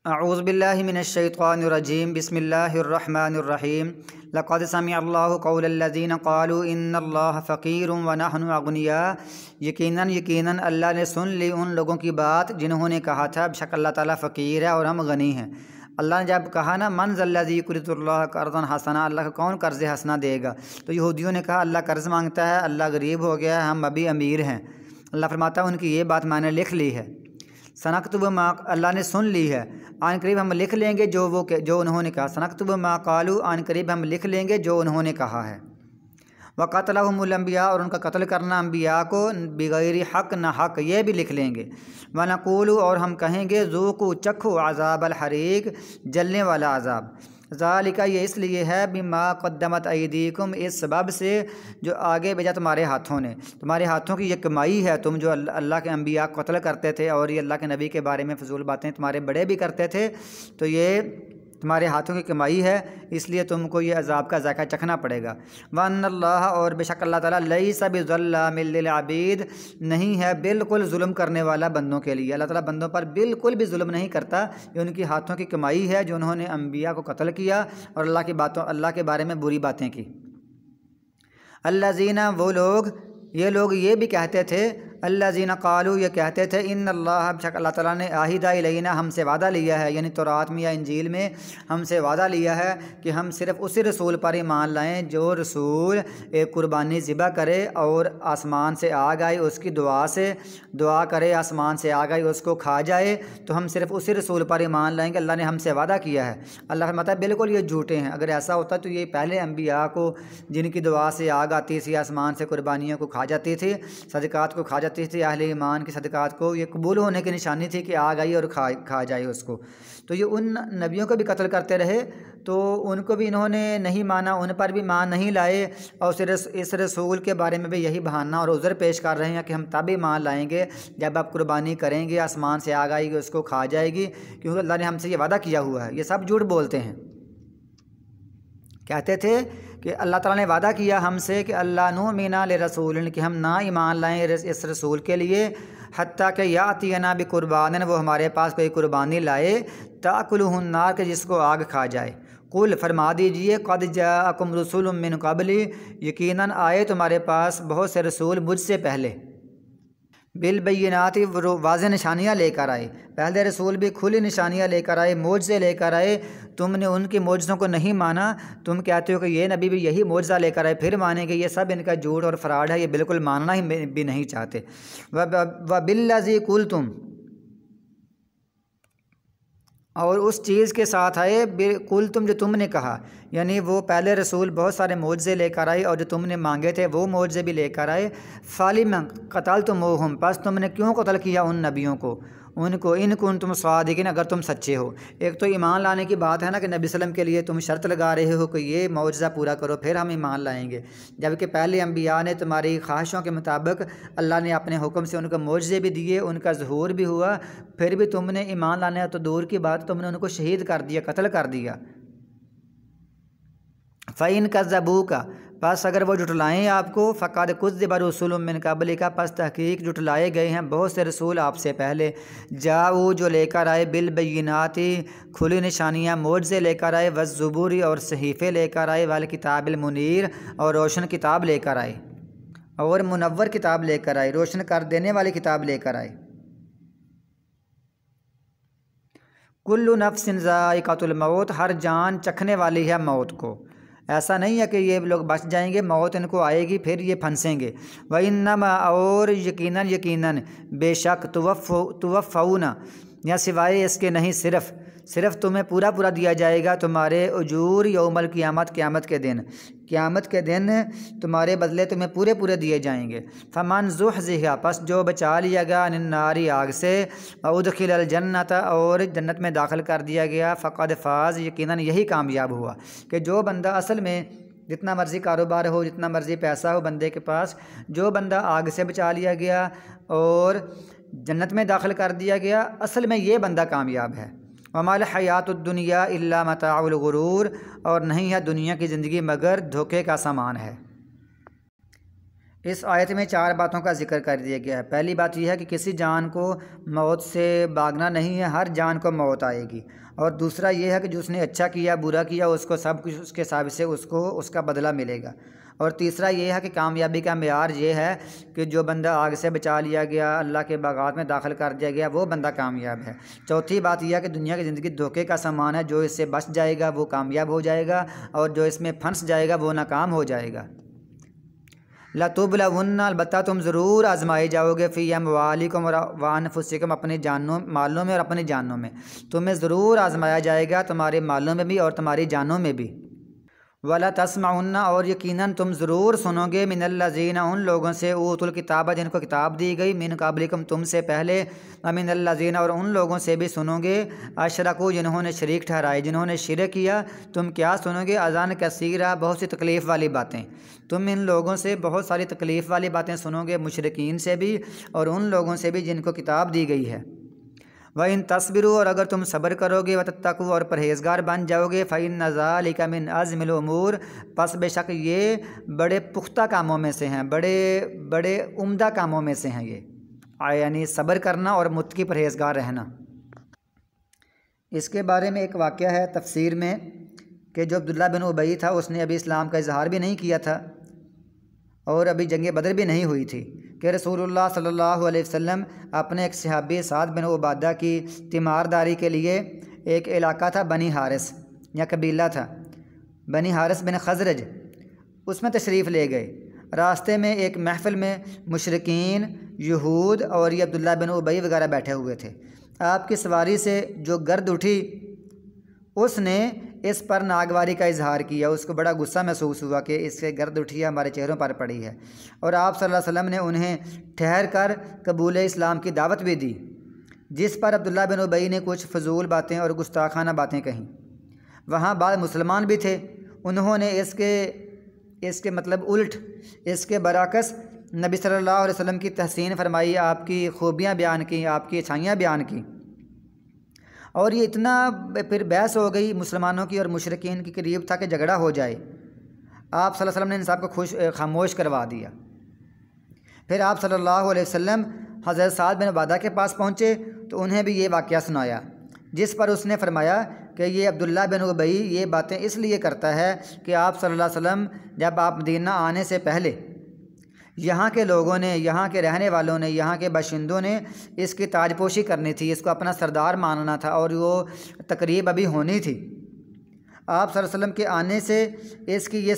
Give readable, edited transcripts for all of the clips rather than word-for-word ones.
اعوذ باللہ من الشیطان الرجیم بسم اللہ الرحمن الرحیم لقد سمع اللہ قول الذین قالوا ان اللہ فقیر ونحن اغنیاء یقیناً اللہ نے سن لی ان لوگوں کی بات جنہوں نے کہا تھا بے شک اللہ تعالیٰ فقیر ہے اور ہم غنی ہیں۔ اللہ نے جب کہا نا من ذا الذی یقرض اللہ قرضا حسنا، اللہ کا کون قرض حسنا دے گا، تو یہودیوں نے کہا اللہ قرض مانگتا ہے، اللہ غریب ہو گیا ہے، ہم ابھی امیر ہیں۔ اللہ فرماتا ہے ان کی یہ بات میں نے لکھ لی ہے۔ سنکتب ما، اللہ نے سن لی ہے، آن قریب ہم لکھ لیں گے جو انہوں نے کہا۔ سنکتب ما قالوا، آن قریب ہم لکھ لیں گے جو انہوں نے کہا ہے۔ وقتلہم الانبیاء، اور ان کا قتل کرنا انبیاء کو بغیر حق نہ حق، یہ بھی لکھ لیں گے۔ ونقول، اور ہم کہیں گے ذوقوا، چکھو عذاب الحریق، جلنے والا عذاب۔ ذالک، یہ اس لیے ہے بما قدمت ایدیکم، اس سبب سے جو آگے بھیجا تمہارے ہاتھوں نے، تمہارے ہاتھوں کی یہ کمائی ہے۔ تم جو اللہ کے انبیاء کو قتل کرتے تھے اور یہ اللہ کے نبی کے بارے میں فضول باتیں تمہارے بڑے بھی کرتے تھے، تو یہ تمہارے ہاتھوں کی کمائی ہے، اس لیے تم کو یہ عذاب کا ذائقہ چکھنا پڑے گا۔ وَأَنَّ اللَّهَ، اور بے شک اللہ تعالیٰ لَيْسَ بِظَلَّامٍ لِّلْعَبِيدِ، نہیں ہے بالکل ظلم کرنے والا بندوں کے لیے۔ اللہ تعالیٰ بندوں پر بالکل بھی ظلم نہیں کرتا، یہ ان کی ہاتھوں کی کمائی ہے جو انہوں نے انبیاء کو قتل کیا اور اللہ کے بارے میں بری باتیں کی۔ الذین، وہ لوگ، یہ لوگ یہ بھی کہتے تھے، الذین قالوا، یہ کہتے تھے، ان اللہ، بے شک اللہ تعالیٰ نے عہد الینا، ہم سے وعدہ لیا ہے، یعنی تورات میں یا انجیل میں ہم سے وعدہ لیا ہے کہ ہم صرف اسی رسول پر ایمان لائیں جو رسول ایک قربانی ذبح کرے اور آسمان سے آگ آئے اس کی دعا کرے، آسمان سے آگ آئے اس کو کھا جائے، تو ہم صرف اسی رسول پر ایمان لائیں گے، اللہ نے ہم سے وعدہ کیا ہے۔ اللہ فرماتا ہے بالکل یہ جھوٹے ہیں، اگر ایسا ہوتا تو یہ پہلے انبیاء کو جن کی دعا سے آگ آتی تھی، آسمان سے قربانیوں کو کھا جاتی تھی، صدقات کو کھا جاتی تھی، اہل ایمان کی صدقات کو، یہ قبول ہونے کی نشانی تھی کہ آگ آئی اور کھا جائے اس کو۔ تو یہ ان نبیوں کو بھی قتل کرتے رہے، تو ان کو بھی انہوں نے نہیں مانا، ان پر بھی مان نہیں لائے، اور اس رسول کے بارے میں بھی یہی بہانہ اور عذر پیش کر رہے ہیں کہ ہم تب ایمان لائیں گے جب آپ قربانی کریں گے، آسمان سے آگ آئے گی اس کو کھا جائے گی، کیونکہ اللہ نے ہم سے یہ وعدہ کیا ہوا ہے۔ یہ سب جھوٹ بولتے ہیں، کہتے تھے کہ اللہ تعالیٰ نے وعدہ کیا ہم سے کہ اللہ نؤمن لرسول، کہ ہم نہ ایمان لائیں اس رسول کے لیے، حتیٰ کہ یاتینا بقربان، وہ ہمارے پاس کوئی قربانی لائے، تاکلہ النار، کہ جس کو آگ کھا جائے۔ قل، فرما دیجئے، قد جاءکم رسول من قبلی، یقیناً آئے تمہارے پاس بہت سے رسول مجھ سے پہلے، بالبینات، واضح نشانیاں لے کر آئے، پہلے رسول بھی کھلی نشانیاں لے کر آئے، معجزے لے کر آئے، تم نے ان کی معجزوں کو نہیں مانا، تم کہتے ہو کہ یہ نبی بھی یہی معجزہ لے کر آئے پھر مانیں گے، یہ سب ان کا جھوٹ اور فراڈ ہے، یہ بالکل ماننا ہی بھی نہیں چاہتے۔ وبالذی قلتم، اور اس چیز کے ساتھ آئے، قلتم، جو تم نے کہا، یعنی وہ پہلے رسول بہت سارے معجزے لے کر آئے اور جو تم نے مانگے تھے وہ معجزے بھی لے کر آئے۔ فالم قتلتموہم، پس تم نے کیوں قتل کیا ان نبیوں کو، ان کو، ان کنتم صادقین، اگر تم سچے ہو۔ ایک تو ایمان لانے کی بات ہے نا کہ نبی صلی اللہ علیہ وسلم کے لیے تم شرط لگا رہے ہو کہ یہ معجزہ پورا کرو پھر ہم ایمان لائیں گے، جبکہ پہلے انبیاء نے تمہاری خواہشوں کے مطابق اللہ نے اپنے حکم سے ان کو معجزے بھی دیے، ان کا ظہور بھی ہوا، پھر بھی تم نے ایمان لانے تو دور کی بات، تم نے ان کو شہید کر دیا، قتل کر دیا۔ فَإِن كَذَّبُوكَ، پس اگر وہ جھٹلائیں آپ کو، فَقَدْ كُذِّبَ رُسُلٌ مِّن قَبْلِكَ، پس تحقیق جھٹلائے گئے ہیں بہت سے رسول آپ سے پہلے، جاؤ، جو لے کر آئے، بالبینات، کھلی نشانیاں، معجزے لے کر آئے، والزبور، اور صحیفے لے کر آئے، والکتاب المنیر، اور روشن کتاب لے کر آئے، اور منور کتاب لے کر آئے، روشن کر دینے والی کتاب لے کر آئے۔ کل نفس ذائقۃ الموت، ہر جان چکھنے والی ہے موت کو، ایسا نہیں ہے کہ یہ لوگ بچ جائیں گے، موت ان کو آئے گی پھر یہ پھنسیں گے۔ وَإِنَّمَا، اور یقیناً بے شک، توفون، یا سوائے اس کے نہیں، صرف تمہیں پورا دیا جائے گا تمہارے اجور یوم القیامت، قیامت کے دن تمہارے بدلے تمہیں پورے دیے جائیں گے۔ فمن زحزح، پس جو بچا لیا گیا، عن النار، آگ سے، وادخل الجنت، اور جنت میں داخل کر دیا گیا، فقد فاز، یقیناً یہی کامیاب ہوا۔ کہ جو بندہ اصل میں جتنا مرضی کاروبار ہو، جتنا مرضی پیسہ ہو بندے کے پاس، جو بندہ آگ سے بچا لیا گیا اور جنت میں داخل کر دیا گیا، اصل میں یہ بندہ کامیاب ہے۔ وما الحیات الدنیا الا متاع الغرور، اور نہیں ہے دنیا کی زندگی مگر دھوکے کا سامان ہے۔ اس آیت میں 4 باتوں کا ذکر کر دیا گیا ہے۔ پہلی بات یہ ہے کہ کسی جان کو موت سے بھاگنا نہیں ہے، ہر جان کو موت آئے گی۔ اور دوسرا یہ ہے کہ جو اس نے اچھا کیا برا کیا اس کو سب کچھ اس کے حساب سے اس کا بدلہ ملے گا۔ اور تیسرا یہ ہے کہ کامیابی کا معیار یہ ہے کہ جو بندہ آگ سے بچا لیا گیا، اللہ کے باغات میں داخل کر دیا گیا، وہ بندہ کامیاب ہے۔ چوتھی بات یہ ہے کہ دنیا کی زندگی دھوکے کا سامان ہے، جو اس سے بچ جائے گا وہ کامیاب ہو جائے گا، اور جو اس میں پھنس جائے گا وہ ناکام ہو جائے گا۔ لَتُبْلَوُنَّ، البتہ تم ضرور آزمائے جاؤ گے، فِي أَمْوَالِكُمْ وَأَنفُسِكُمْ، اپنی مالوں میں اور اپنی جانوں میں، تمہیں ضرور آزمایا جائے گا، تمہارے مالوں میں بھی اور تمہاری جانوں میں بھی۔ وَلَا تَسْمَعُنَّ، اور یقیناً تم ضرور سنو گے، مِنَ الَّذِينَ، ان لوگوں سے، اوتوا الکتاب، جن کو کتاب دی گئی، مِن قبلکم، تم سے پہلے، وَمِنَ الَّذِينَ، اور ان لوگوں سے بھی سنو گے، اشرکوا، جنہوں نے شریک ٹھہرائے، جنہوں نے شرک کیا، تم کیا سنو گے، اذان کثیرہ، بہت سی تکلیف والی باتیں، تم ان لوگوں سے بہت ساری تکلیف والی باتیں سنو گے، مشرکین سے بھی اور ان لوگوں سے بھی جن کو کتاب دی گئی ہے۔ وَإِن تَصْبِرُوا، اور اگر تم صبر کرو گے، وَتَتَّقُوا، اور پرہیزگار بن جاؤ گے، فَإِنَّ ذَلِكَ مِنْ عَزْمِ الْأُمُورِ، پس بے شک یہ بڑے پختہ کاموں میں سے ہیں، بڑے عمدہ کاموں میں سے ہیں یہ، یعنی صبر کرنا اور متقی پرہیزگار رہنا۔ اس کے بارے میں ایک واقعہ ہے تفسیر میں کہ جو عبداللہ بن ابی تھا، اس نے ابھی اسلام کا اظہار بھی نہیں کیا تھا اور ابھی جنگ بدر بھی نہیں ہوئی تھی کہ رسول اللہ صلی اللہ علیہ وسلم اپنے ایک صحابی سعد بن عبادہ کی تیمارداری کے لیے، ایک علاقہ تھا بنی حارث یا قبیلہ تھا بنی حارث بن خزرج، اس میں تشریف لے گئے۔ راستے میں ایک محفل میں مشرکین، یہود اور یہ عبداللہ بن ابی وغیرہ بیٹھے ہوئے تھے۔ آپ کی سواری سے جو گرد اٹھی، اس نے اس پر ناگواری کا اظہار کیا، اس کو بڑا غصہ محسوس ہوا کہ اس سے گرد اٹھی ہے، ہمارے چہروں پر پڑی ہے، اور آپ صلی اللہ علیہ وسلم نے انہیں ٹھہر کر قبول اسلام کی دعوت بھی دی، جس پر عبداللہ بن ابی نے کچھ فضول باتیں اور گستاخانہ باتیں کہیں۔ وہاں بعض مسلمان بھی تھے، انہوں نے اس کے مطلب الٹ، اس کے برعکس نبی صلی اللہ علیہ وسلم کی تحسین فرمائی، آپ کی خوبیاں بیان کی، آپ کی اچھائیاں بیان کی، اور یہ اتنا پھر بحث ہو گئی مسلمانوں کی اور مشرکین کے قریب تھا کہ جھگڑا ہو جائے۔ آپ صلی اللہ علیہ وسلم نے ان سب کو خاموش کروا دیا۔ پھر آپ صلی اللہ علیہ وسلم حضرت سعد بن عبادہ کے پاس پہنچے تو انہیں بھی یہ واقعہ سنایا، جس پر اس نے فرمایا کہ یہ عبداللہ بن ابی یہ باتیں اس لیے کرتا ہے کہ آپ صلی اللہ علیہ وسلم جب آپ مدینہ آنے سے پہلے یہاں کے لوگوں نے، یہاں کے رہنے والوں نے، یہاں کے باشندوں نے اس کی تاج پوشی کرنی تھی، اس کو اپنا سردار ماننا تھا، اور وہ تقریب ابھی ہونی تھی۔ آپ صلی اللہ علیہ وسلم کے آنے سے اس کی یہ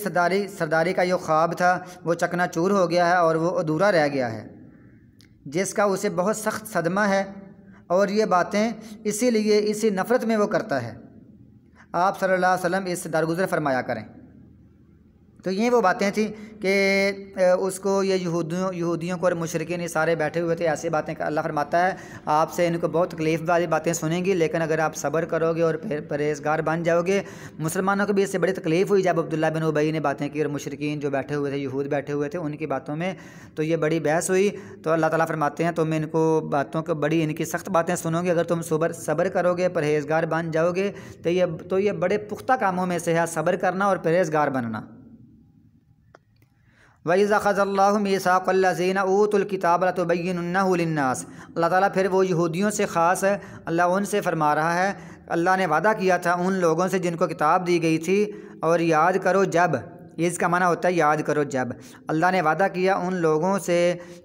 سرداری کا یہ خواب تھا وہ چکنا چور ہو گیا ہے اور وہ ادھورا رہ گیا ہے، جس کا اسے بہت سخت صدمہ ہے، اور یہ باتیں اسی نفرت میں وہ کرتا ہے۔ آپ صلی اللہ علیہ وسلم اس سے درگزر فرمایا کریں۔ تو یہ وہ باتیں تھیں کہ اس کو یہ یہودیوں کو اور مشرکین یہ سارے بیٹھے ہوئے تھے، ایسی باتیں کہ اللہ فرماتا ہے آپ سے ان کو بہت تکلیف والی باتیں سنیں گی، لیکن اگر آپ صبر کرو گے اور پرہیزگار بن جاؤ گے۔ مسلمانوں کو بھی اس سے بڑی تکلیف ہوئی جب عبداللہ بن ابی نے باتیں کی، اور مشرکین جو بیٹھے ہوئے تھے، یہود بیٹھے ہوئے تھے، ان کی باتوں میں تو یہ بڑی بحث ہوئی۔ تو اللہ تعالیٰ فرماتے ہیں تم ان کو باتوں کو بڑی ان کی سخت باتیں سنو گے، اگر تم صبر کرو گے، پرہیزگار بن جاؤ گے تو یہ بڑے پختہ کاموں میں سے ہے صبر کرنا اور پرہیزگار بننا۔ وَإِذَا أَخَذَ اللَّهُ مِيثَاقَ الَّذِينَ أُوتُوا الْكِتَابَ لَتُبَيِّنُنَّهُ لِلنَّاسِ، اللہ تعالیٰ پھر وہ یہودیوں سے خاص ہے، اللہ ان سے فرما رہا ہے، اللہ نے وعدہ کیا تھا ان لوگوں سے جن کو کتاب دی گئی تھی، اور یاد کرو جب، اس کا معنی ہوتا ہے یاد کرو جب، اللہ نے وعدہ کیا ان لوگوں سے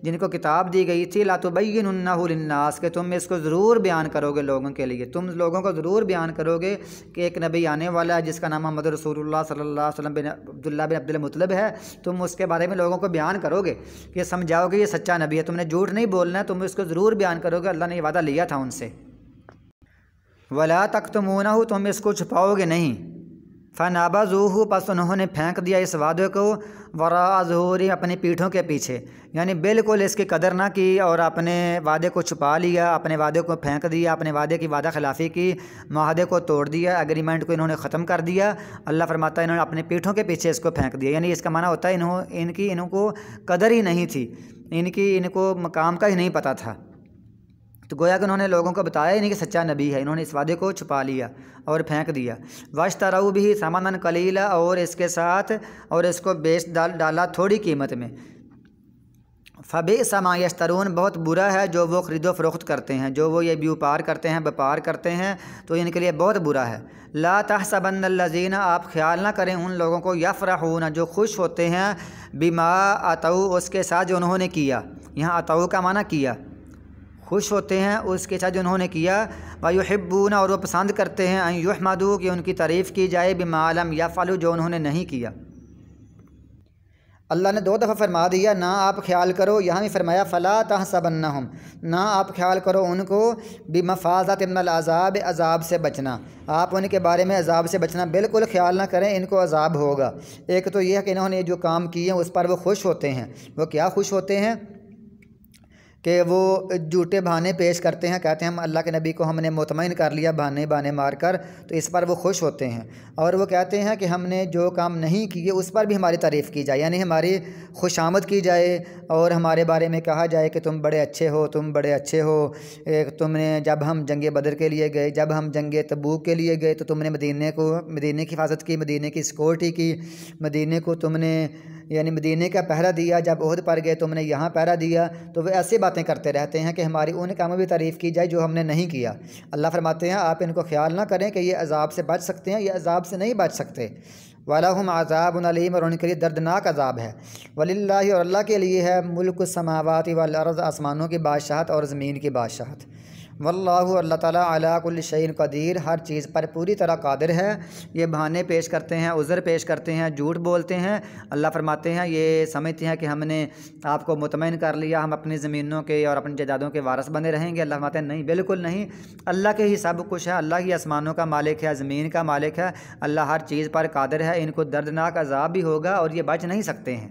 جن کو کتاب دی گئی تھی، لَتُبَيِّنُنَّهُ لِلنَّاسِ، کہ تم اس کو ضرور بیان کرو گے لوگوں کے لیے، تم لوگوں کو ضرور بیان کرو گے کہ ایک نبی آنے والا ہے جس کا نام محمد رسول اللہ صلی اللہ علیہ وسلم بن عبداللہ بن عبد المطلب ہے، تم اس کے بارے میں لوگوں کو بیان کرو گے کہ سمجھاؤ گے یہ سچا نبی ہے، تم نے جھوٹ نہیں بولنا ہے، تم اس کو ضرور بیان کرو گے، اللہ نے یہ وعدہ لیا تھا ان سے۔ وَلَا تَكْتُمُونَهُ، تم اس کو چھپاؤ گے نہیں۔ فَنَبَذُوهُ، پس انہوں نے پھینک دیا اس وعدے کو، وَرَاءَ ظُهُورِهِمْ، اپنی پیٹھوں کے پیچھے، یعنی بالکل اس کی قدر نہ کی اور اپنے وعدے کو چھپا لیا، اپنے وعدے کو پھینک دیا، اپنے وعدے کی وعدہ خلافی کی، معاہدے کو توڑ دیا، ایگریمنٹ کو انہوں نے ختم کر دیا۔ اللہ فرماتا ہے انہوں نے اپنے پیٹھوں کے پیچھے اس کو پھینک دیا، یعنی اس کا معنی ہوتا ہے ان کو قدر ہی نہیں تھی، ان کو مقام کا ہی نہیں پتہ تھا، تو گویا کہ انہوں نے لوگوں کو بتایا ہی نہیں کہ سچا نبی ہے، انہوں نے اس وعدے کو چھپا لیا اور پھینک دیا۔ وَاشْتَرَوْا بِهِ ثَمَنًا قَلِيلًا، اور اس کے ساتھ اور اس کو بیچ ڈالا تھوڑی قیمت میں، فبئس ما یشترون، بہت برا ہے جو وہ خرید و فروخت کرتے ہیں، جو وہ یہ بیوپار کرتے ہیں، بپار کرتے ہیں، تو ان کے لیے بہت برا ہے۔ لا تحسبن الذین، آپ خیال نہ کریں ان لوگوں کو، یفرحون، جو خوش ہوتے ہیں، بما اتوا، اس کے ساتھ جو انہوں نے کیا۔ یہاں اتوا کا معنی کیا، خوش ہوتے ہیں اس کے ساتھ جو انہوں نے کیا۔ ویحبون، اور وہ پسند کرتے ہیں، ان یحمدوا، کہ ان کی تعریف کی جائے، بما لم یفعلوا، جو انہوں نے نہیں کیا۔ اللہ نے 2 دفعہ فرما دیا نہ آپ خیال کرو، یہاں بھی فرمایا فلا تحسبنہم، نہ آپ خیال کرو ان کو، بمفازۃ من العذاب، عذاب سے بچنا، آپ ان کے بارے میں عذاب سے بچنا بالکل خیال نہ کریں ان کو عذاب ہوگا۔ ایک تو یہ ہے کہ انہوں نے جو کام کیے ہیں اس پر وہ خوش ہوتے ہیں۔ وہ کیا خوش ہوتے ہیں؟ کہ وہ جھوٹے بہانے پیش کرتے ہیں، کہتے ہیں ہم اللہ کے نبی کو ہم نے مطمئن کر لیا بہانے مار کر، تو اس پر وہ خوش ہوتے ہیں۔ اور وہ کہتے ہیں کہ ہم نے جو کام نہیں کیے اس پر بھی ہماری تعریف کی جائے، یعنی ہماری خوشامد کی جائے اور ہمارے بارے میں کہا جائے کہ تم بڑے اچھے ہو، تم بڑے اچھے ہو، تم نے جب ہم جنگ بدر کے لیے گئے، جب ہم جنگ تبوک کے لیے گئے تو تم نے مدینے کی حفاظت کی، مدینے کی سیکورٹی کی، مدینے کو تم نے یعنی مدینے کا پہرا دیا، جب عہد پر گئے تم نے یہاں پہرا دیا۔ تو وہ ایسی باتیں کرتے رہتے ہیں کہ ہماری ان کاموں بھی تعریف کی جائے جو ہم نے نہیں کیا۔ اللہ فرماتے ہیں آپ ان کو خیال نہ کریں کہ یہ عذاب سے بچ سکتے ہیں، یہ عذاب سے نہیں بچ سکتے۔ وَلَهُمْ عَذَابٌ عَلِيمٌ، اور ان کے لیے دردناک عذاب ہے۔ وَلِلَّهِ، اور اللہ کے لیے ہے، ملک السماوات والارض، آسمانوں کی بادشاہت اور زمین کی بادشاہت۔ واللہ، اللہ تعالیٰ، علی کل شیء قدیر، ہر چیز پر پوری طرح قادر ہے۔ یہ بہانے پیش کرتے ہیں، عذر پیش کرتے ہیں، جھوٹ بولتے ہیں۔ اللہ فرماتے ہیں یہ سمجھتے ہیں کہ ہم نے آپ کو مطمئن کر لیا، ہم اپنی زمینوں کے اور اپنی جائیدادوں کے وارث بنے رہیں گے۔ اللہ فرماتے ہیں نہیں، بالکل نہیں، اللہ کے ہی سب کچھ ہے، اللہ ہی آسمانوں کا مالک ہے، زمین کا مالک ہے، اللہ ہر چیز پر قادر ہے۔ ان کو دردناک عذاب بھی ہوگا اور یہ بچ نہیں سکتے ہیں۔